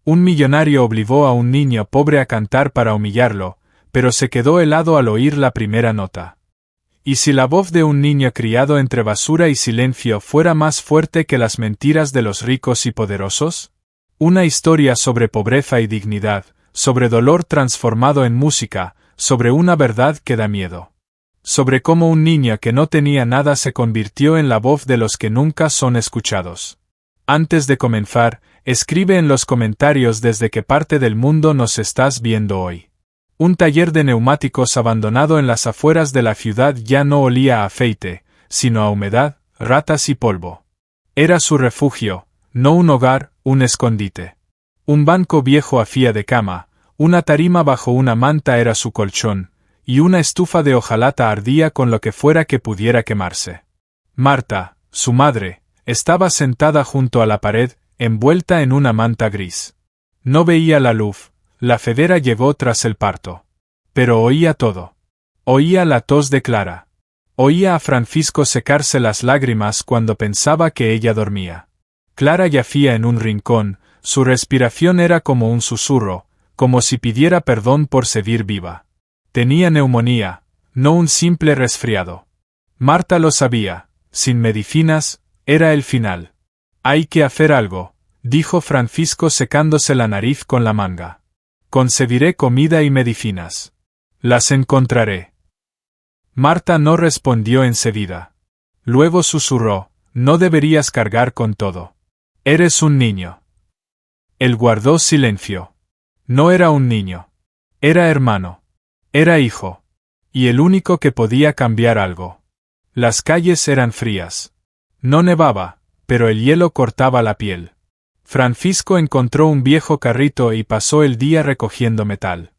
Un millonario obligó a un niño pobre a cantar para humillarlo, pero se quedó helado al oír la primera nota. ¿Y si la voz de un niño criado entre basura y silencio fuera más fuerte que las mentiras de los ricos y poderosos? Una historia sobre pobreza y dignidad, sobre dolor transformado en música, sobre una verdad que da miedo. Sobre cómo un niño que no tenía nada se convirtió en la voz de los que nunca son escuchados. Antes de comenzar, escribe en los comentarios desde qué parte del mundo nos estás viendo hoy. Un taller de neumáticos abandonado en las afueras de la ciudad ya no olía a aceite, sino a humedad, ratas y polvo. Era su refugio, no un hogar, un escondite. Un banco viejo hacía de cama, una tarima bajo una manta era su colchón, y una estufa de hojalata ardía con lo que fuera que pudiera quemarse. Marta, su madre, estaba sentada junto a la pared, envuelta en una manta gris. No veía la luz, la federa llegó tras el parto. Pero oía todo. Oía la tos de Clara. Oía a Francisco secarse las lágrimas cuando pensaba que ella dormía. Clara yacía en un rincón, su respiración era como un susurro, como si pidiera perdón por seguir viva. Tenía neumonía, no un simple resfriado. Marta lo sabía, sin medicinas, era el final. Hay que hacer algo, dijo Francisco secándose la nariz con la manga. Conseguiré comida y medicinas. Las encontraré. Marta no respondió enseguida. Luego susurró, no deberías cargar con todo. Eres un niño. Él guardó silencio. No era un niño. Era hermano. Era hijo. Y el único que podía cambiar algo. Las calles eran frías. No nevaba, pero el hielo cortaba la piel. Francisco encontró un viejo carrito y pasó el día recogiendo metal.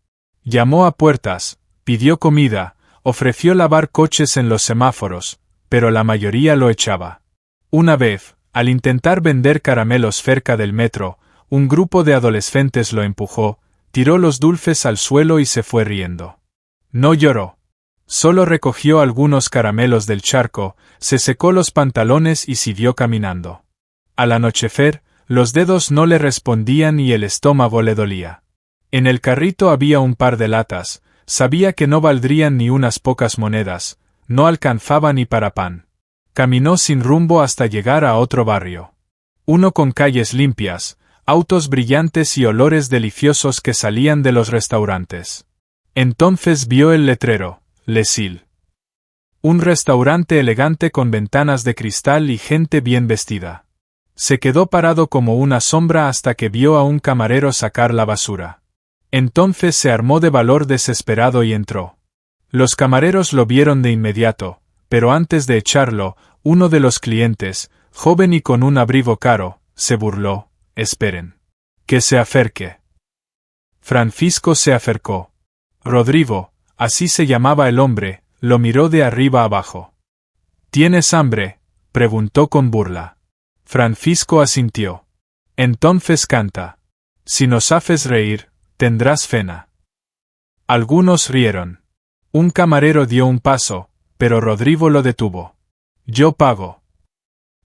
Llamó a puertas, pidió comida, ofreció lavar coches en los semáforos, pero la mayoría lo echaba. Una vez, al intentar vender caramelos cerca del metro, un grupo de adolescentes lo empujó, tiró los dulces al suelo y se fue riendo. No lloró. Solo recogió algunos caramelos del charco, se secó los pantalones y siguió caminando. Al anochecer, los dedos no le respondían y el estómago le dolía. En el carrito había un par de latas, sabía que no valdrían ni unas pocas monedas, no alcanzaba ni para pan. Caminó sin rumbo hasta llegar a otro barrio. Uno con calles limpias, autos brillantes y olores deliciosos que salían de los restaurantes. Entonces vio el letrero, Les Îles. Un restaurante elegante con ventanas de cristal y gente bien vestida. Se quedó parado como una sombra hasta que vio a un camarero sacar la basura. Entonces se armó de valor desesperado y entró. Los camareros lo vieron de inmediato, pero antes de echarlo, uno de los clientes, joven y con un abrigo caro, se burló. Esperen. Que se acerque. Francisco se acercó. Rodrigo, así se llamaba el hombre, lo miró de arriba abajo. ¿Tienes hambre?, preguntó con burla. Francisco asintió. Entonces canta. Si nos haces reír, tendrás cena. Algunos rieron. Un camarero dio un paso, pero Rodrigo lo detuvo. Yo pago.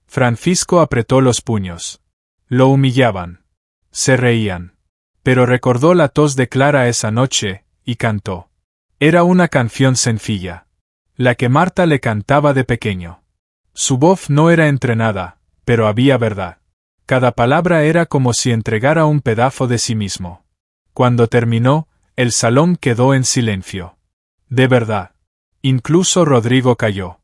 Francisco apretó los puños. Lo humillaban. Se reían. Pero recordó la tos de Clara esa noche, y cantó. Era una canción sencilla. La que Marta le cantaba de pequeño. Su voz no era entrenada, pero había verdad. Cada palabra era como si entregara un pedazo de sí mismo. Cuando terminó, el salón quedó en silencio. De verdad. Incluso Rodrigo cayó.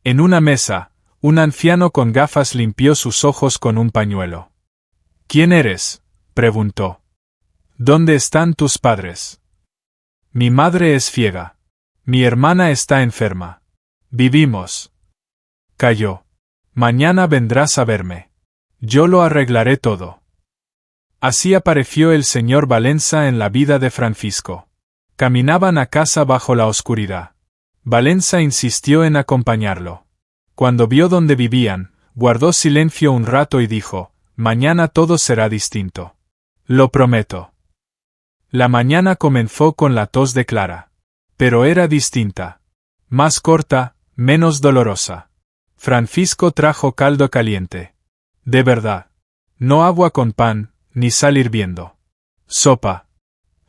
En una mesa, un anciano con gafas limpió sus ojos con un pañuelo. ¿Quién eres?, preguntó. ¿Dónde están tus padres? Mi madre es ciega. Mi hermana está enferma. Vivimos. Calló. Mañana vendrás a verme. Yo lo arreglaré todo. Así apareció el señor Valenza en la vida de Francisco. Caminaban a casa bajo la oscuridad. Valenza insistió en acompañarlo. Cuando vio dónde vivían, guardó silencio un rato y dijo, mañana todo será distinto. Lo prometo. La mañana comenzó con la tos de Clara. Pero era distinta. Más corta, menos dolorosa. Francisco trajo caldo caliente. De verdad. No agua con pan, ni sal hirviendo. Sopa.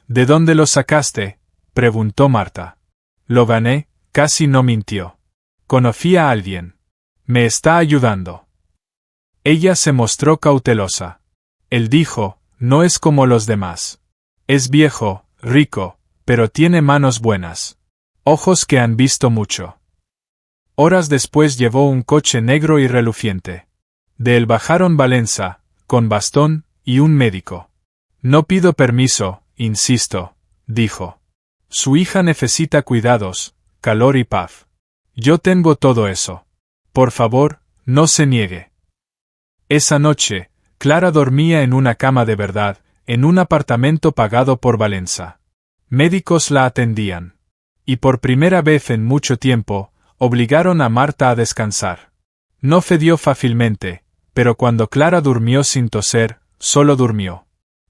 ¿De dónde lo sacaste?, preguntó Marta. Lo gané, casi no mintió. Conocí a alguien. Me está ayudando. Ella se mostró cautelosa. Él dijo, no es como los demás. Es viejo, rico, pero tiene manos buenas. Ojos que han visto mucho. Horas después llevó un coche negro y reluciente. De él bajaron Valença, con bastón, y un médico. No pido permiso, insisto, dijo. Su hija necesita cuidados, calor y paz. Yo tengo todo eso. Por favor, no se niegue. Esa noche, Clara dormía en una cama de verdad, en un apartamento pagado por Valença. Médicos la atendían. Y por primera vez en mucho tiempo, obligaron a Marta a descansar. No cedió fácilmente, pero cuando Clara durmió sin toser, solo durmió.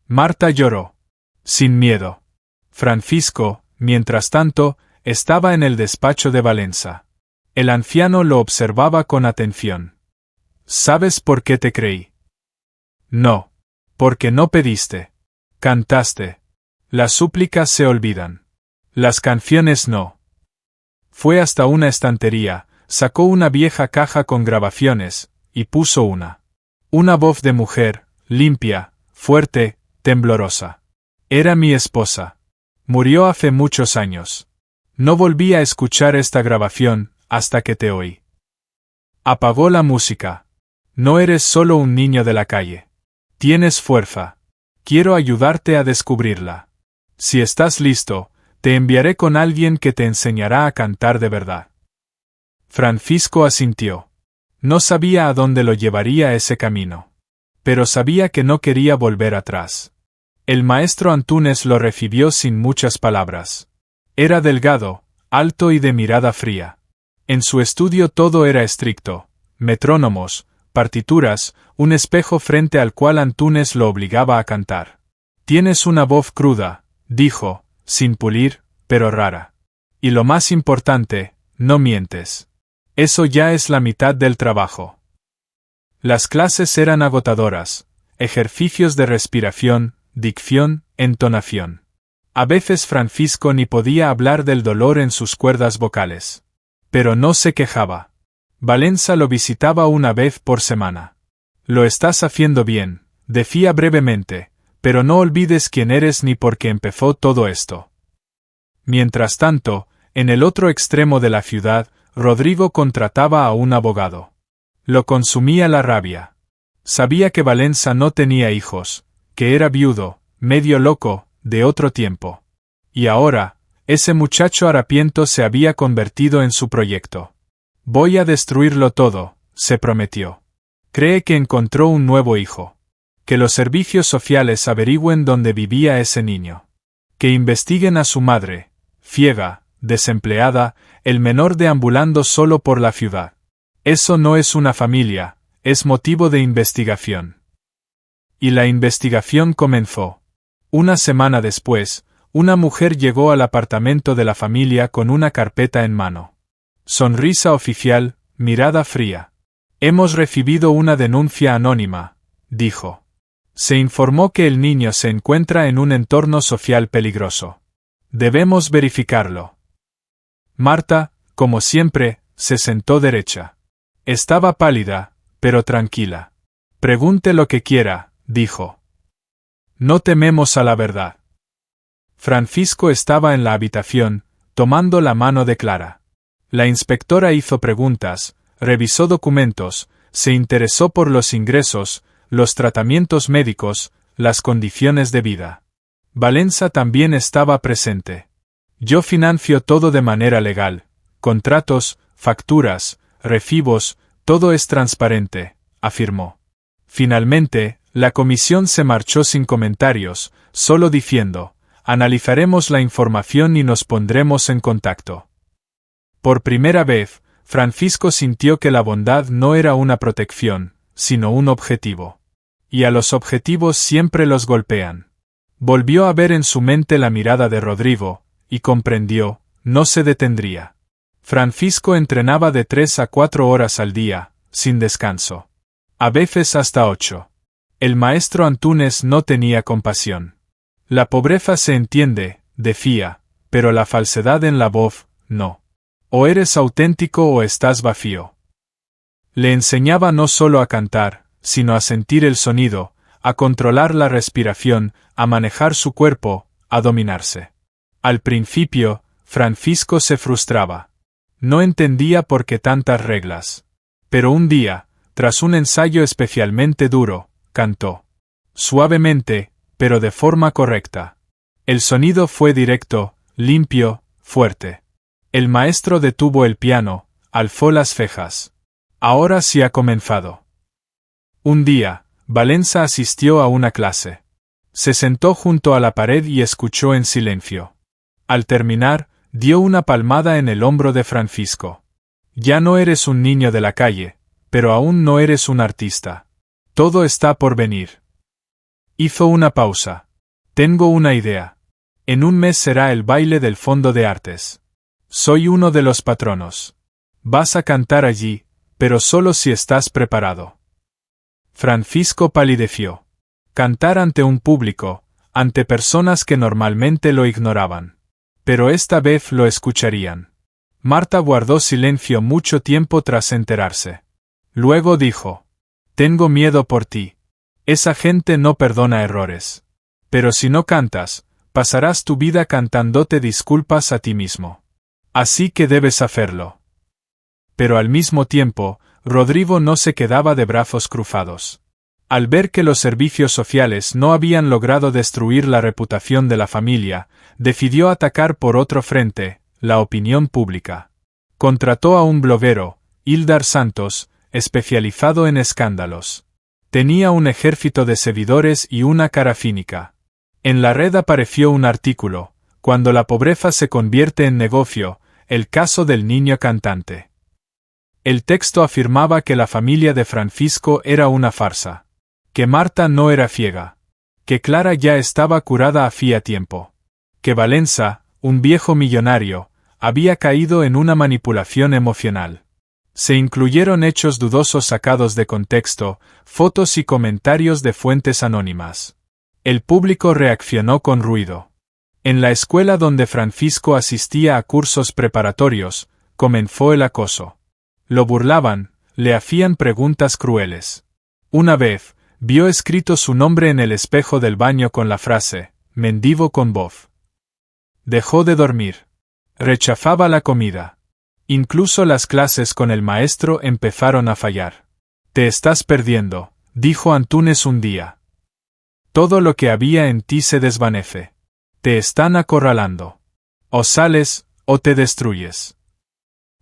Marta lloró. Sin miedo. Francisco, mientras tanto, estaba en el despacho de Valença. El anciano lo observaba con atención. ¿Sabes por qué te creí? No. Porque no pediste. Cantaste. Las súplicas se olvidan. Las canciones no. Fue hasta una estantería, sacó una vieja caja con grabaciones, y puso una. Una voz de mujer, limpia, fuerte, temblorosa. Era mi esposa. Murió hace muchos años. No volví a escuchar esta grabación, hasta que te oí. Apagó la música. No eres solo un niño de la calle. Tienes fuerza. Quiero ayudarte a descubrirla. Si estás listo, te enviaré con alguien que te enseñará a cantar de verdad. Francisco asintió. No sabía a dónde lo llevaría ese camino. Pero sabía que no quería volver atrás. El maestro Antúnez lo recibió sin muchas palabras. Era delgado, alto y de mirada fría. En su estudio todo era estricto: metrónomos, partituras, un espejo frente al cual Antúnez lo obligaba a cantar. Tienes una voz cruda, dijo, sin pulir, pero rara. Y lo más importante, no mientes. Eso ya es la mitad del trabajo. Las clases eran agotadoras: ejercicios de respiración, dicción, entonación. A veces Francisco ni podía hablar del dolor en sus cuerdas vocales. Pero no se quejaba. Valença lo visitaba una vez por semana. Lo estás haciendo bien, decía brevemente, pero no olvides quién eres ni por qué empezó todo esto. Mientras tanto, en el otro extremo de la ciudad, Rodrigo contrataba a un abogado. Lo consumía la rabia. Sabía que Valença no tenía hijos, que era viudo, medio loco, de otro tiempo. Y ahora, ese muchacho harapiento se había convertido en su proyecto. Voy a destruirlo todo, se prometió. Cree que encontró un nuevo hijo. Que los servicios sociales averigüen dónde vivía ese niño. Que investiguen a su madre, ciega, desempleada, el menor deambulando solo por la ciudad. Eso no es una familia, es motivo de investigación. Y la investigación comenzó. Una semana después, una mujer llegó al apartamento de la familia con una carpeta en mano. Sonrisa oficial, mirada fría. Hemos recibido una denuncia anónima, dijo. Se informó que el niño se encuentra en un entorno social peligroso. Debemos verificarlo. Marta, como siempre, se sentó derecha. Estaba pálida, pero tranquila. Pregunte lo que quiera, dijo. No tememos a la verdad. Francisco estaba en la habitación, tomando la mano de Clara. La inspectora hizo preguntas, revisó documentos, se interesó por los ingresos, los tratamientos médicos, las condiciones de vida. Valença también estaba presente. Yo financio todo de manera legal: contratos, facturas, recibos, todo es transparente, afirmó. Finalmente, la comisión se marchó sin comentarios, solo diciendo: analizaremos la información y nos pondremos en contacto. Por primera vez, Francisco sintió que la bondad no era una protección, sino un objetivo. Y a los objetivos siempre los golpean. Volvió a ver en su mente la mirada de Rodrigo, y comprendió: no se detendría. Francisco entrenaba de 3 a 4 horas al día, sin descanso. A veces hasta 8. El maestro Antúnez no tenía compasión. La pobreza se entiende, decía, pero la falsedad en la voz, no. O eres auténtico o estás vacío. Le enseñaba no solo a cantar, sino a sentir el sonido, a controlar la respiración, a manejar su cuerpo, a dominarse. Al principio, Francisco se frustraba. No entendía por qué tantas reglas. Pero un día, tras un ensayo especialmente duro, cantó. Suavemente, pero de forma correcta. El sonido fue directo, limpio, fuerte. El maestro detuvo el piano, alzó las cejas. Ahora sí ha comenzado. Un día, Valenza asistió a una clase. Se sentó junto a la pared y escuchó en silencio. Al terminar, dio una palmada en el hombro de Francisco. Ya no eres un niño de la calle, pero aún no eres un artista. Todo está por venir. Hizo una pausa. Tengo una idea. En un mes será el baile del Fondo de Artes. Soy uno de los patronos. Vas a cantar allí, pero solo si estás preparado. Francisco palideció. Cantar ante un público, ante personas que normalmente lo ignoraban. Pero esta vez lo escucharían. Marta guardó silencio mucho tiempo tras enterarse. Luego dijo: Tengo miedo por ti. Esa gente no perdona errores. Pero si no cantas, pasarás tu vida cantándote disculpas a ti mismo. Así que debes hacerlo. Pero al mismo tiempo, Rodrigo no se quedaba de brazos cruzados. Al ver que los servicios sociales no habían logrado destruir la reputación de la familia, decidió atacar por otro frente, la opinión pública. Contrató a un bloguero, Hildar Santos, especializado en escándalos. Tenía un ejército de seguidores y una cara cínica. En la red apareció un artículo: Cuando la pobreza se convierte en negocio, el caso del niño cantante. El texto afirmaba que la familia de Francisco era una farsa. Que Marta no era ciega. Que Clara ya estaba curada hacía tiempo. Que Valenza, un viejo millonario, había caído en una manipulación emocional. Se incluyeron hechos dudosos sacados de contexto, fotos y comentarios de fuentes anónimas. El público reaccionó con ruido. En la escuela donde Francisco asistía a cursos preparatorios, comenzó el acoso. Lo burlaban, le hacían preguntas crueles. Una vez, vio escrito su nombre en el espejo del baño con la frase: mendigo con voz. Dejó de dormir. Rechazaba la comida. Incluso las clases con el maestro empezaron a fallar. Te estás perdiendo, dijo Antunes un día. Todo lo que había en ti se desvanece. Te están acorralando. O sales, o te destruyes.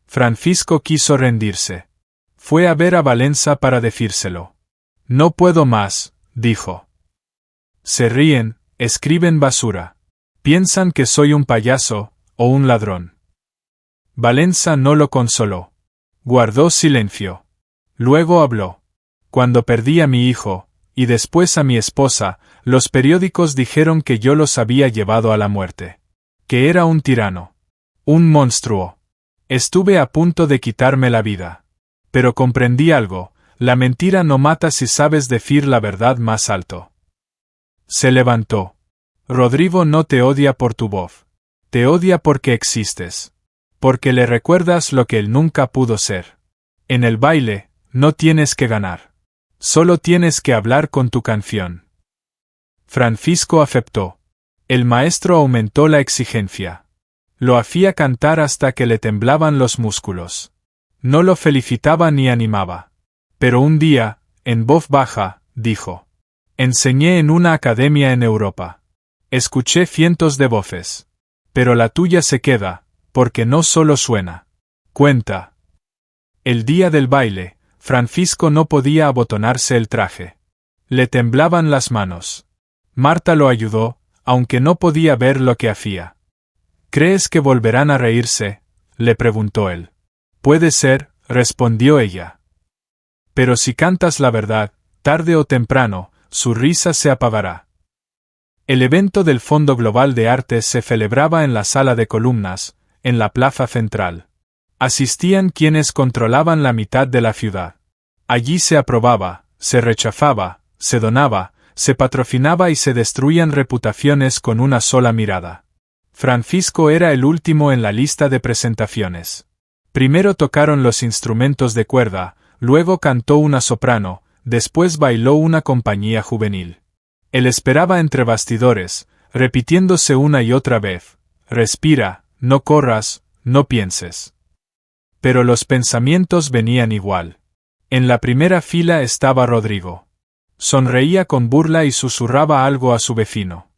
Francisco quiso rendirse. Fue a ver a Valenza para decírselo. No puedo más, dijo. Se ríen, escriben basura. Piensan que soy un payaso, o un ladrón. Valenza no lo consoló. Guardó silencio. Luego habló. Cuando perdí a mi hijo, y después a mi esposa, los periódicos dijeron que yo los había llevado a la muerte. Que era un tirano. Un monstruo. Estuve a punto de quitarme la vida. Pero comprendí algo: la mentira no mata si sabes decir la verdad más alto. Se levantó. Rodrigo no te odia por tu voz. Te odia porque existes. Porque le recuerdas lo que él nunca pudo ser. En el baile, no tienes que ganar. Solo tienes que hablar con tu canción. Francisco aceptó. El maestro aumentó la exigencia. Lo hacía cantar hasta que le temblaban los músculos. No lo felicitaba ni animaba. Pero un día, en voz baja, dijo: enseñé en una academia en Europa. Escuché cientos de voces. Pero la tuya se queda, porque no solo suena. Cuenta. El día del baile, Francisco no podía abotonarse el traje. Le temblaban las manos. Marta lo ayudó, aunque no podía ver lo que hacía. ¿Crees que volverán a reírse?, le preguntó él. Puede ser, respondió ella. Pero si cantas la verdad, tarde o temprano, su risa se apagará. El evento del Fondo Global de Artes se celebraba en la sala de columnas, en la plaza central. Asistían quienes controlaban la mitad de la ciudad. Allí se aprobaba, se rechazaba, se donaba, se patrocinaba y se destruían reputaciones con una sola mirada. Francisco era el último en la lista de presentaciones. Primero tocaron los instrumentos de cuerda, luego cantó una soprano, después bailó una compañía juvenil. Él esperaba entre bastidores, repitiéndose una y otra vez: respira, no corras, no pienses. Pero los pensamientos venían igual. En la primera fila estaba Rodrigo. Sonreía con burla y susurraba algo a su vecino.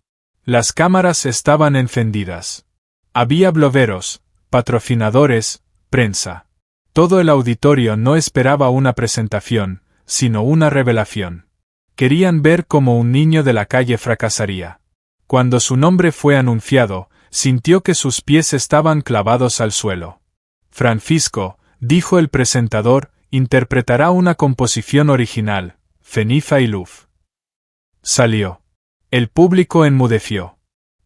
Las cámaras estaban encendidas. Había blogueros, patrocinadores, prensa. Todo el auditorio no esperaba una presentación, sino una revelación. Querían ver cómo un niño de la calle fracasaría. Cuando su nombre fue anunciado, sintió que sus pies estaban clavados al suelo. Francisco, dijo el presentador, interpretará una composición original, Ceniza y Luz. Salió. El público enmudeció.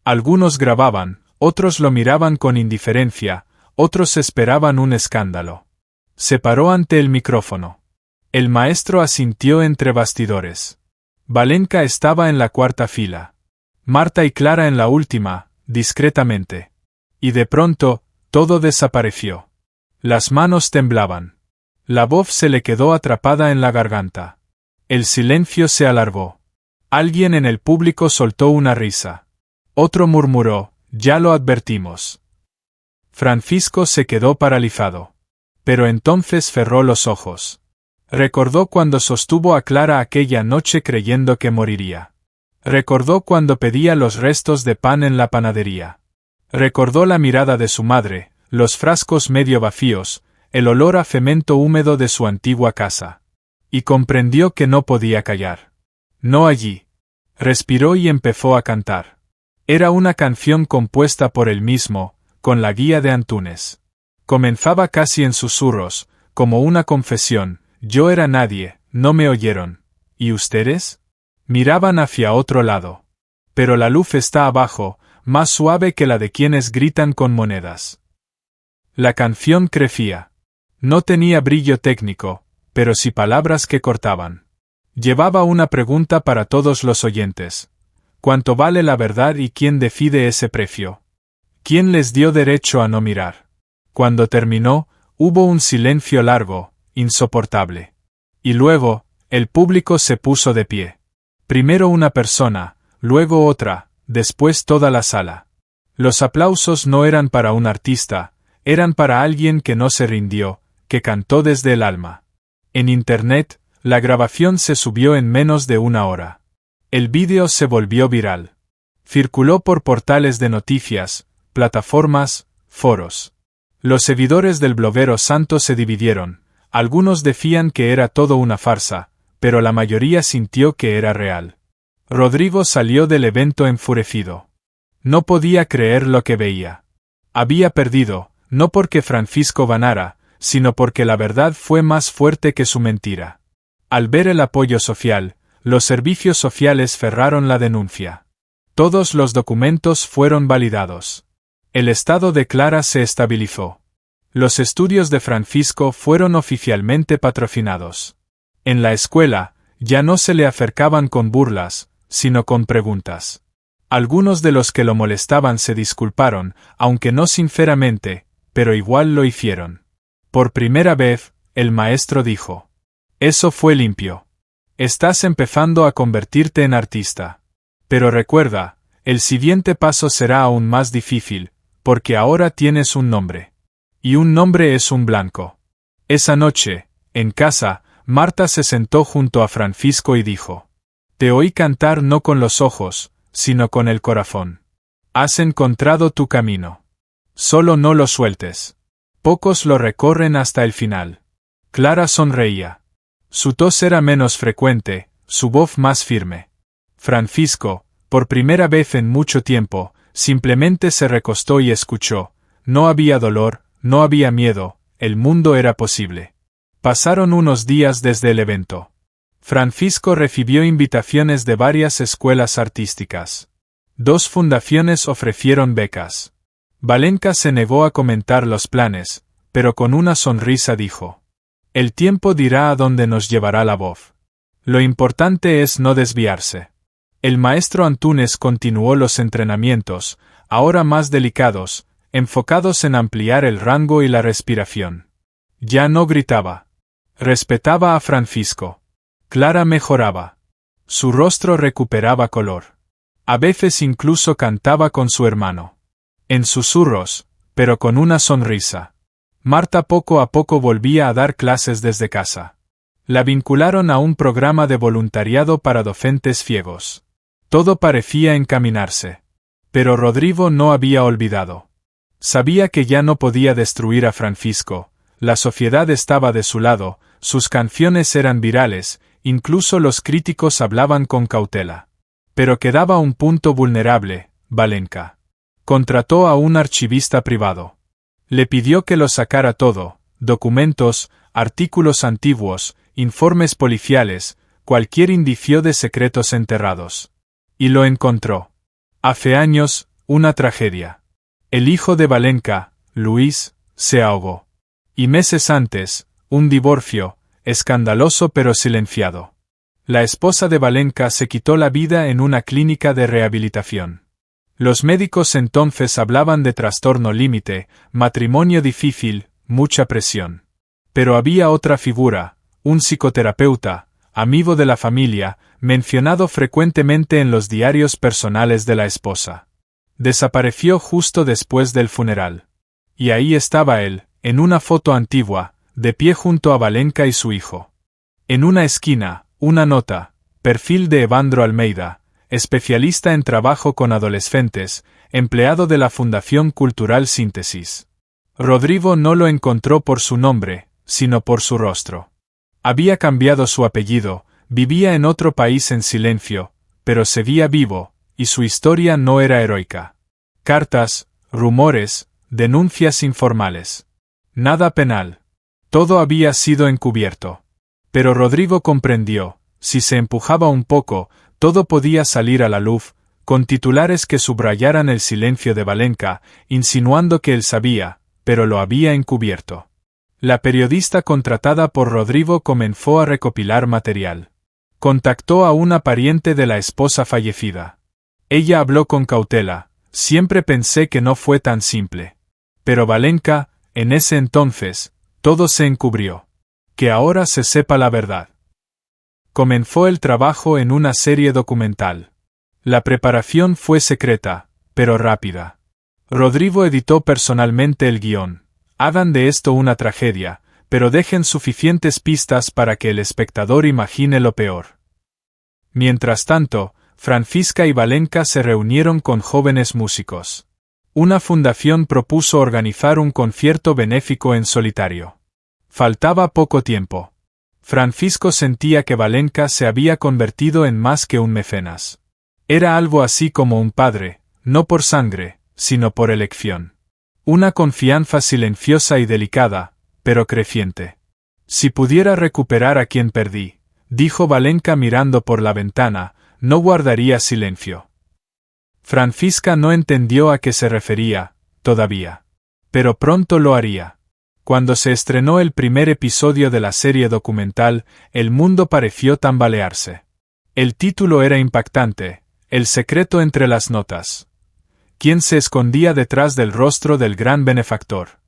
Algunos grababan, otros lo miraban con indiferencia, otros esperaban un escándalo. Se paró ante el micrófono. El maestro asintió entre bastidores. Valenka estaba en la cuarta fila. Marta y Clara en la última, discretamente. Y de pronto, todo desapareció. Las manos temblaban. La voz se le quedó atrapada en la garganta. El silencio se alargó. Alguien en el público soltó una risa. Otro murmuró: ya lo advertimos. Francisco se quedó paralizado. Pero entonces cerró los ojos. Recordó cuando sostuvo a Clara aquella noche creyendo que moriría. Recordó cuando pedía los restos de pan en la panadería. Recordó la mirada de su madre, los frascos medio vacíos, el olor a cemento húmedo de su antigua casa. Y comprendió que no podía callar. No allí. Respiró y empezó a cantar. Era una canción compuesta por él mismo, con la guía de Antunes. Comenzaba casi en susurros, como una confesión: yo era nadie, no me oyeron. ¿Y ustedes? Miraban hacia otro lado. Pero la luz está abajo, más suave que la de quienes gritan con monedas. La canción crecía. No tenía brillo técnico, pero sí palabras que cortaban. Llevaba una pregunta para todos los oyentes. ¿Cuánto vale la verdad y quién decide ese precio? ¿Quién les dio derecho a no mirar? Cuando terminó, hubo un silencio largo, insoportable. Y luego, el público se puso de pie. Primero una persona, luego otra, después toda la sala. Los aplausos no eran para un artista, eran para alguien que no se rindió, que cantó desde el alma. En Internet, la grabación se subió en menos de una hora. El vídeo se volvió viral. Circuló por portales de noticias, plataformas, foros. Los seguidores del bloguero santo se dividieron. Algunos decían que era todo una farsa, pero la mayoría sintió que era real. Rodrigo salió del evento enfurecido. No podía creer lo que veía. Había perdido, no porque Francisco ganara, sino porque la verdad fue más fuerte que su mentira. Al ver el apoyo social, los servicios sociales cerraron la denuncia. Todos los documentos fueron validados. El estado de Clara se estabilizó. Los estudios de Francisco fueron oficialmente patrocinados. En la escuela, ya no se le acercaban con burlas, sino con preguntas. Algunos de los que lo molestaban se disculparon, aunque no sinceramente, pero igual lo hicieron. Por primera vez, el maestro dijo: eso fue limpio. Estás empezando a convertirte en artista. Pero recuerda, el siguiente paso será aún más difícil, porque ahora tienes un nombre. Y un nombre es un blanco. Esa noche, en casa, Marta se sentó junto a Francisco y dijo: te oí cantar no con los ojos, sino con el corazón. Has encontrado tu camino. Solo no lo sueltes. Pocos lo recorren hasta el final. Clara sonreía. Su tos era menos frecuente, su voz más firme. Francisco, por primera vez en mucho tiempo, simplemente se recostó y escuchó. No había dolor, no había miedo, el mundo era posible. Pasaron unos días desde el evento. Francisco recibió invitaciones de varias escuelas artísticas. 2 fundaciones ofrecieron becas. Valenka se negó a comentar los planes, pero con una sonrisa dijo: el tiempo dirá a dónde nos llevará la voz. Lo importante es no desviarse. El maestro Antunes continuó los entrenamientos, ahora más delicados, enfocados en ampliar el rango y la respiración. Ya no gritaba. Respetaba a Francisco. Clara mejoraba. Su rostro recuperaba color. A veces incluso cantaba con su hermano. En susurros, pero con una sonrisa. Marta poco a poco volvía a dar clases desde casa. La vincularon a un programa de voluntariado para docentes ciegos. Todo parecía encaminarse. Pero Rodrigo no había olvidado. Sabía que ya no podía destruir a Francisco, la sociedad estaba de su lado, sus canciones eran virales, incluso los críticos hablaban con cautela. Pero quedaba un punto vulnerable, Valenca. Contrató a un archivista privado. Le pidió que lo sacara todo, documentos, artículos antiguos, informes policiales, cualquier indicio de secretos enterrados. Y lo encontró. Hace años, una tragedia. El hijo de Valenca, Luis, se ahogó. Y meses antes, un divorcio, escandaloso pero silenciado. La esposa de Valenca se quitó la vida en una clínica de rehabilitación. Los médicos entonces hablaban de trastorno límite, matrimonio difícil, mucha presión. Pero había otra figura, un psicoterapeuta, amigo de la familia, mencionado frecuentemente en los diarios personales de la esposa. Desapareció justo después del funeral. Y ahí estaba él, en una foto antigua, de pie junto a Valenca y su hijo. En una esquina, una nota, perfil de Evandro Almeida, especialista en trabajo con adolescentes, empleado de la Fundación Cultural Síntesis. Rodrigo no lo encontró por su nombre, sino por su rostro. Había cambiado su apellido, vivía en otro país en silencio, pero seguía vivo, y su historia no era heroica. Cartas, rumores, denuncias informales. Nada penal. Todo había sido encubierto. Pero Rodrigo comprendió, si se empujaba un poco, todo podía salir a la luz, con titulares que subrayaran el silencio de Valenca, insinuando que él sabía, pero lo había encubierto. La periodista contratada por Rodrigo comenzó a recopilar material. Contactó a una pariente de la esposa fallecida. Ella habló con cautela, siempre pensé que no fue tan simple. Pero Valenca, en ese entonces, todo se encubrió. Que ahora se sepa la verdad. Comenzó el trabajo en una serie documental. La preparación fue secreta, pero rápida. Rodrigo editó personalmente el guión. Hagan de esto una tragedia, pero dejen suficientes pistas para que el espectador imagine lo peor. Mientras tanto, Francisca y Valenca se reunieron con jóvenes músicos. Una fundación propuso organizar un concierto benéfico en solitario. Faltaba poco tiempo. Francisco sentía que Valenca se había convertido en más que un mecenas. Era algo así como un padre, no por sangre, sino por elección. Una confianza silenciosa y delicada, pero creciente. Si pudiera recuperar a quien perdí, dijo Valenca mirando por la ventana, no guardaría silencio. Francisca no entendió a qué se refería, todavía. Pero pronto lo haría. Cuando se estrenó el primer episodio de la serie documental, el mundo pareció tambalearse. El título era impactante, El secreto entre las notas. ¿Quién se escondía detrás del rostro del gran benefactor?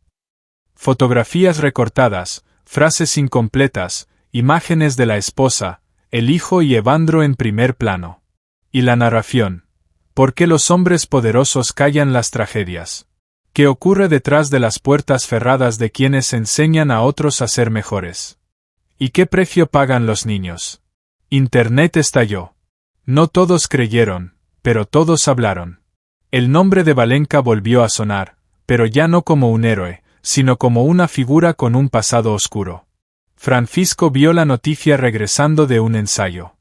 Fotografías recortadas, frases incompletas, imágenes de la esposa, el hijo y Evandro en primer plano. Y la narración. ¿Por qué los hombres poderosos callan las tragedias? ¿Qué ocurre detrás de las puertas cerradas de quienes enseñan a otros a ser mejores? ¿Y qué precio pagan los niños? Internet estalló. No todos creyeron, pero todos hablaron. El nombre de Valenca volvió a sonar, pero ya no como un héroe, sino como una figura con un pasado oscuro. Francisco vio la noticia regresando de un ensayo.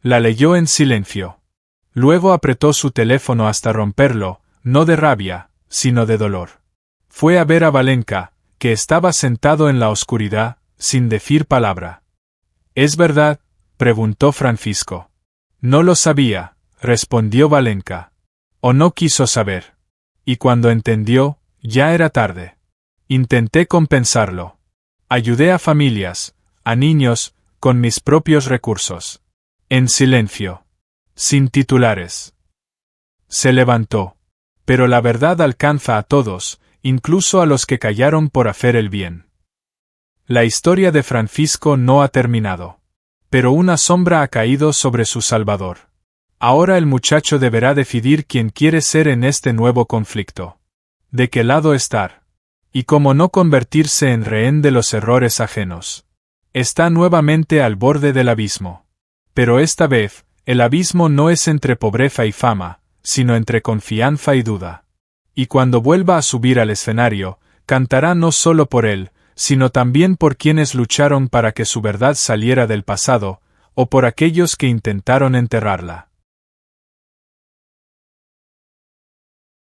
La leyó en silencio. Luego apretó su teléfono hasta romperlo, no de rabia, sino de dolor. Fue a ver a Valenca, que estaba sentado en la oscuridad, sin decir palabra. ¿Es verdad?, preguntó Francisco. No lo sabía, respondió Valenca. O no quiso saber. Y cuando entendió, ya era tarde. Intenté compensarlo. Ayudé a familias, a niños, con mis propios recursos. En silencio. Sin titulares. Se levantó. Pero la verdad alcanza a todos, incluso a los que callaron por hacer el bien. La historia de Francisco no ha terminado. Pero una sombra ha caído sobre su Salvador. Ahora el muchacho deberá decidir quién quiere ser en este nuevo conflicto. ¿De qué lado estar? Y cómo no convertirse en rehén de los errores ajenos. Está nuevamente al borde del abismo. Pero esta vez, el abismo no es entre pobreza y fama, sino entre confianza y duda. Y cuando vuelva a subir al escenario, cantará no solo por él, sino también por quienes lucharon para que su verdad saliera del pasado, o por aquellos que intentaron enterrarla.